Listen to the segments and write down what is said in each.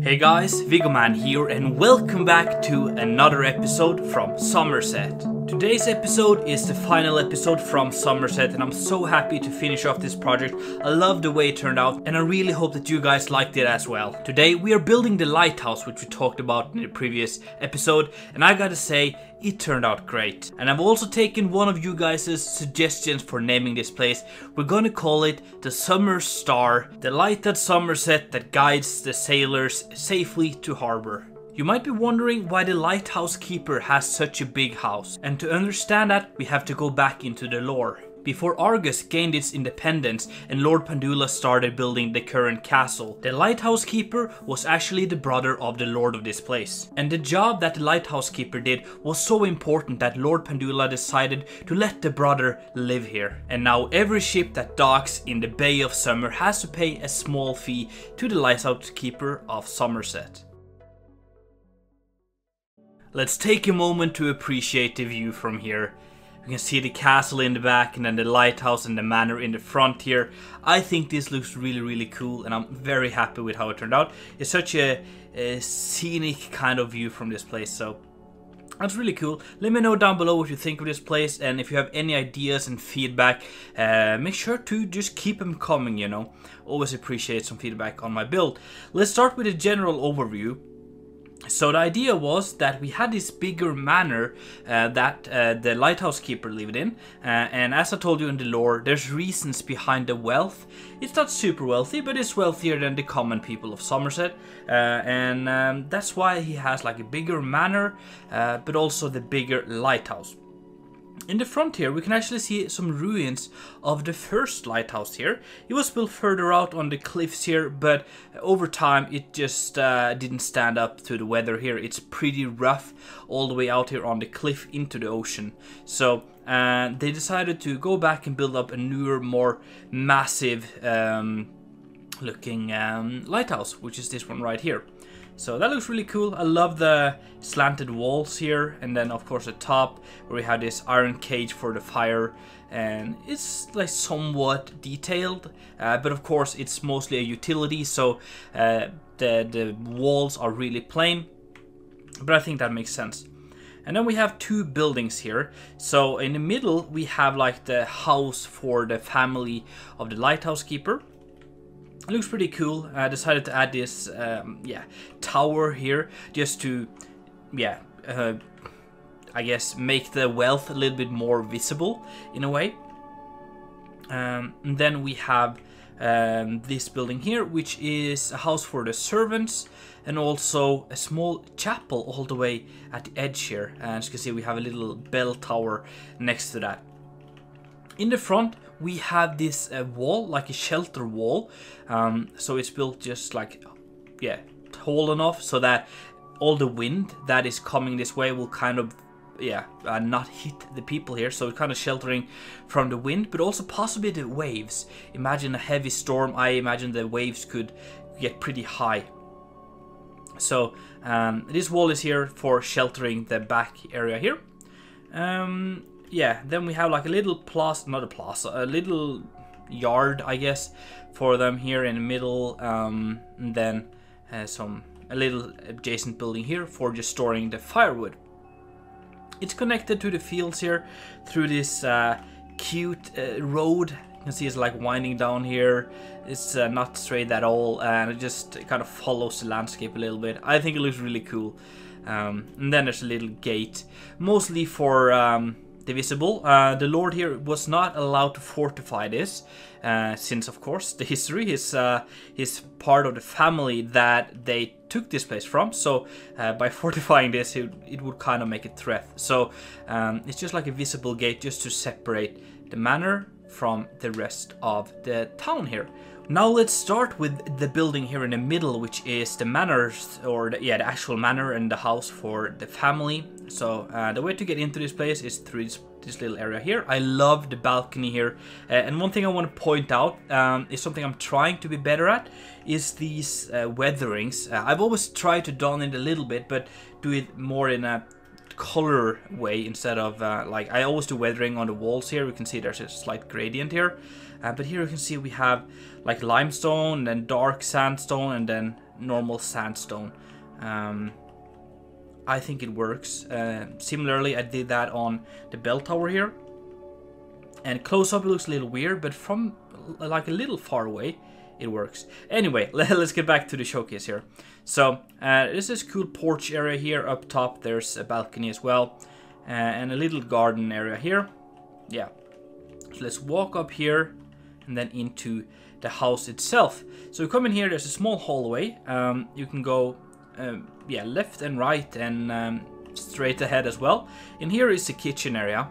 Hey guys, Viggoman here and welcome back to another episode from Summerset. Today's episode is the final episode from Summerset and I'm so happy to finish off this project. I love the way it turned out and I really hope that you guys liked it as well. Today we are building the lighthouse, which we talked about in the previous episode, and I gotta say, it turned out great. And I've also taken one of you guys' suggestions for naming this place. We're gonna call it the Summer Star, the light at Summerset that guides the sailors safely to harbour. You might be wondering why the lighthouse keeper has such a big house, and to understand that we have to go back into the lore. Before Argus gained its independence and Lord Pandula started building the current castle, the lighthouse keeper was actually the brother of the lord of this place. And the job that the lighthouse keeper did was so important that Lord Pandula decided to let the brother live here. And now every ship that docks in the Bay of Summer has to pay a small fee to the lighthouse keeper of Summerset. Let's take a moment to appreciate the view from here. You can see the castle in the back and then the lighthouse and the manor in the front here. I think this looks really cool and I'm very happy with how it turned out. It's such a scenic kind of view from this place, so that's really cool. Let me know down below what you think of this place, and if you have any ideas and feedback, make sure to just keep them coming, you know. Always appreciate some feedback on my build. Let's start with a general overview. So the idea was that we had this bigger manor that the lighthouse keeper lived in, and as I told you in the lore, there's reasons behind the wealth. It's not super wealthy, but it's wealthier than the common people of Summerset, and that's why he has like a bigger manor, but also the bigger lighthouse. In the front here, we can actually see some ruins of the first lighthouse here. It was built further out on the cliffs here, but over time it just didn't stand up to the weather here. It's pretty rough all the way out here on the cliff into the ocean. So they decided to go back and build up a newer, more massive looking lighthouse, which is this one right here. So that looks really cool. I love the slanted walls here, and then of course the top where we have this iron cage for the fire, and it's like somewhat detailed, but of course it's mostly a utility, so the walls are really plain, but I think that makes sense. And then we have two buildings here. So in the middle we have like the house for the family of the lighthouse keeper. It looks pretty cool. I decided to add this tower here just to I guess make the wealth a little bit more visible in a way. And then we have this building here, which is a house for the servants, and also a small chapel all the way at the edge here. And as you can see, we have a little bell tower next to that. In the front we have this wall, like a shelter wall, so it's built just like, tall enough so that all the wind that is coming this way will kind of, not hit the people here. So it's kind of sheltering from the wind, but also possibly the waves. Imagine a heavy storm, I imagine the waves could get pretty high. So this wall is here for sheltering the back area here. Then we have like a little a little yard, I guess, for them here in the middle, and then a little adjacent building here for just storing the firewood. It's connected to the fields here through this cute road. You can see it's like winding down here. It's not straight at all, and it just kind of follows the landscape a little bit. I think it looks really cool. And then there's a little gate, mostly for visible. The lord here was not allowed to fortify this, since of course the history is part of the family that they took this place from. So by fortifying this, it would kind of make a threat. So it's just like a visible gate just to separate the manor from the rest of the town here. Now let's start with the building here in the middle, which is the manor, or the actual manor and the house for the family. So the way to get into this place is through this little area here. I love the balcony here, and one thing I want to point out is something I'm trying to be better at, is these weatherings. I've always tried to don it a little bit, but do it more in a color way instead of like I always do weathering on the walls here. We can see there's a slight gradient here, but here you can see we have like limestone and then dark sandstone and then normal sandstone. I think it works. Similarly, I did that on the bell tower here. And close up it looks a little weird, but from like a little far away, it works. Anyway, let's get back to the showcase here. So, there's this cool porch area here up top. There's a balcony as well. And a little garden area here. Yeah. So let's walk up here and then into the house itself. So you come in here, there's a small hallway. You can go yeah, left and right and straight ahead as well. In here is the kitchen area.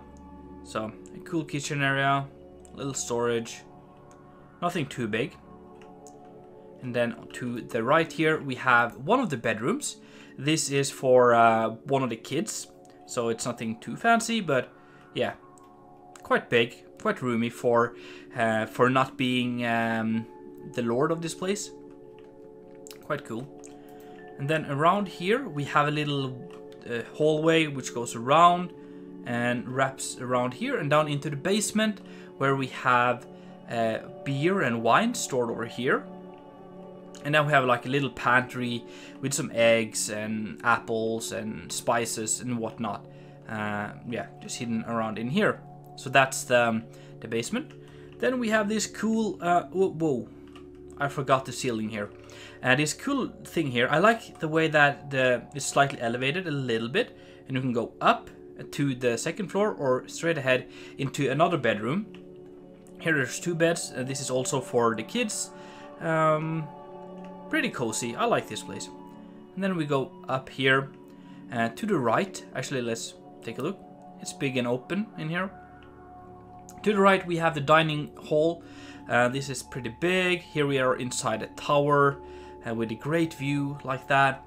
So a cool kitchen area, little storage, nothing too big. And then to the right here we have one of the bedrooms. This is for one of the kids, so it's nothing too fancy, but yeah, quite big, quite roomy for not being the lord of this place. Quite cool. And then around here we have a little hallway which goes around and wraps around here and down into the basement, where we have beer and wine stored over here. And then we have like a little pantry with some eggs and apples and spices and whatnot. Yeah, just hidden around in here. So that's the basement. Then we have this cool, whoa, I forgot the ceiling here. This cool thing here, I like the way that it's slightly elevated a little bit, and you can go up to the second floor or straight ahead into another bedroom. Here there's two beds, this is also for the kids. Pretty cozy, I like this place. And then we go up here to the right. Actually, let's take a look. It's big and open in here. To the right we have the dining hall. This is pretty big. Here we are inside a tower with a great view like that.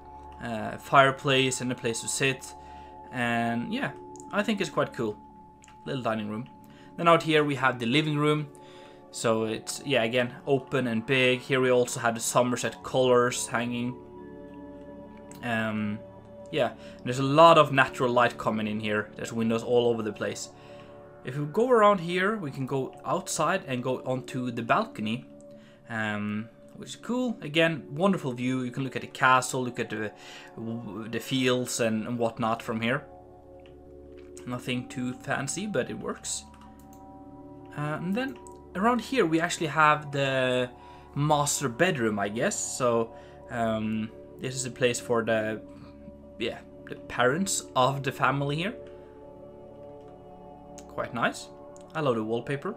Fireplace and a place to sit. And yeah, I think it's quite cool. Little dining room. Then out here we have the living room. So it's, yeah, again, open and big. Here we also have the Summerset colors hanging. Yeah, there's a lot of natural light coming in here. There's windows all over the place. If we go around here, we can go outside and go onto the balcony, which is cool. Again, wonderful view. You can look at the castle, look at the fields and whatnot from here. Nothing too fancy, but it works. And then around here we actually have the master bedroom, I guess. So this is a place for the parents of the family here. Quite nice. I love the wallpaper.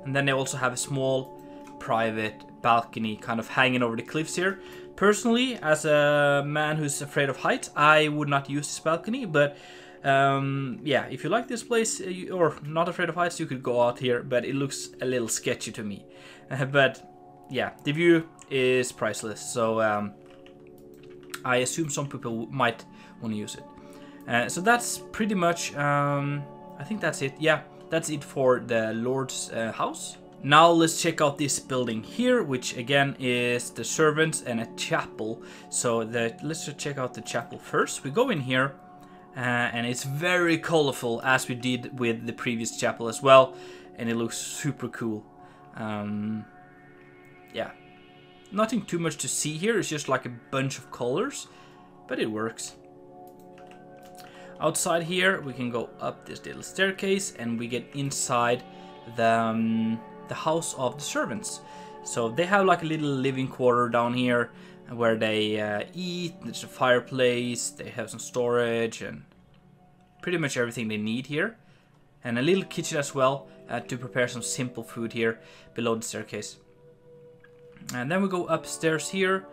And then they also have a small private balcony kind of hanging over the cliffs here. Personally, as a man who's afraid of heights, I would not use this balcony, but yeah, if you like this place or not afraid of heights, you could go out here, but it looks a little sketchy to me. But yeah, the view is priceless, so I assume some people might want to use it. So that's pretty much, I think that's it. Yeah, that's it for the Lord's house. Now let's check out this building here, which again is the servants and a chapel. So let's just check out the chapel first. We go in here. And it's very colorful, as we did with the previous chapel as well, and it looks super cool. Yeah, nothing too much to see here. It's just like a bunch of colors, but it works. Outside here we can go up this little staircase and we get inside the house of the servants. So they have like a little living quarter down here where they eat. There's a fireplace, they have some storage and pretty much everything they need here. And a little kitchen as well to prepare some simple food here below the staircase. And then we go upstairs here.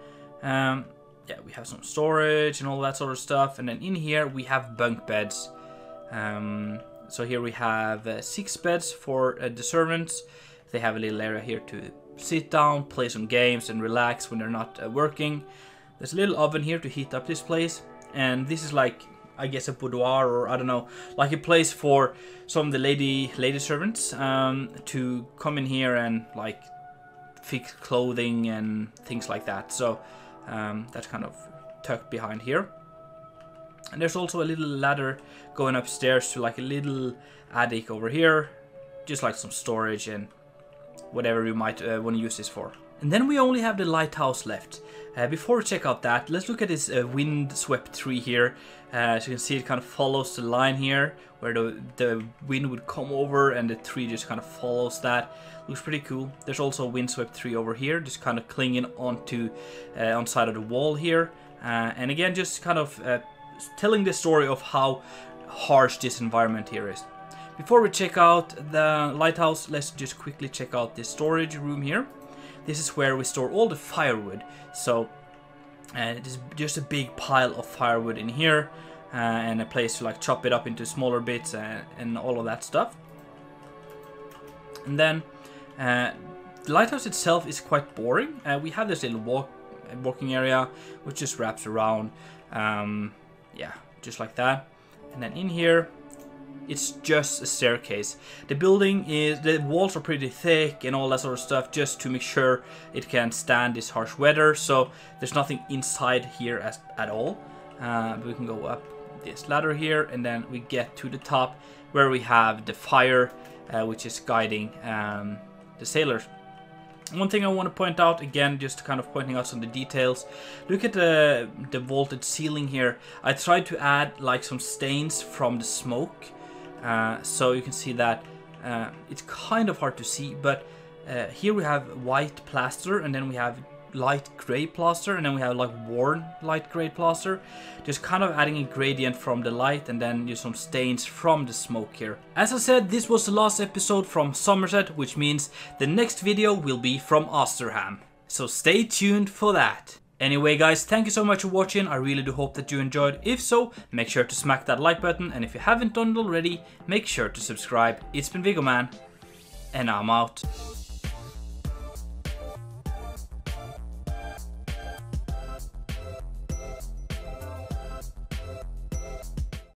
Yeah, we have some storage and all that sort of stuff. And then in here we have bunk beds. So here we have 6 beds for the servants. They have a little area here to sit down, play some games and relax when they're not working. There's a little oven here to heat up this place, and this is like, I guess, a boudoir, or I don't know, like a place for some of the lady servants to come in here and like fix clothing and things like that. So that's kind of tucked behind here. And there's also a little ladder going upstairs to like a little attic over here, just like some storage and whatever you might want to use this for. And then we only have the lighthouse left. Before we check out that, let's look at this wind-swept tree here. As you can see, it kind of follows the line here, where the wind would come over and the tree just kind of follows that. Looks pretty cool. There's also a wind-swept tree over here, just kind of clinging onto on side of the wall here. And again, just kind of telling the story of how harsh this environment here is. Before we check out the lighthouse, let's just quickly check out the storage room here. This is where we store all the firewood. So it is just a big pile of firewood in here, and a place to like chop it up into smaller bits and all of that stuff. And then the lighthouse itself is quite boring. We have this little walking area which just wraps around, yeah, just like that. And then in here, it's just a staircase. The walls are pretty thick and all that sort of stuff, just to make sure it can stand this harsh weather. So there's nothing inside here at all. We can go up this ladder here, and then we get to the top where we have the fire, which is guiding the sailors. One thing I want to point out, again, just kind of pointing out some of the details. Look at the vaulted ceiling here. I tried to add like some stains from the smoke. So you can see that it's kind of hard to see, but here we have white plaster, and then we have light gray plaster, and then we have like worn light gray plaster, just kind of adding a gradient from the light, and then just some stains from the smoke here. As I said, this was the last episode from Summerset, which means the next video will be from Osterham, so stay tuned for that. Anyway guys, thank you so much for watching. I really do hope that you enjoyed. If so, make sure to smack that like button, and if you haven't done it already, make sure to subscribe. It's been Viggoman, and I'm out.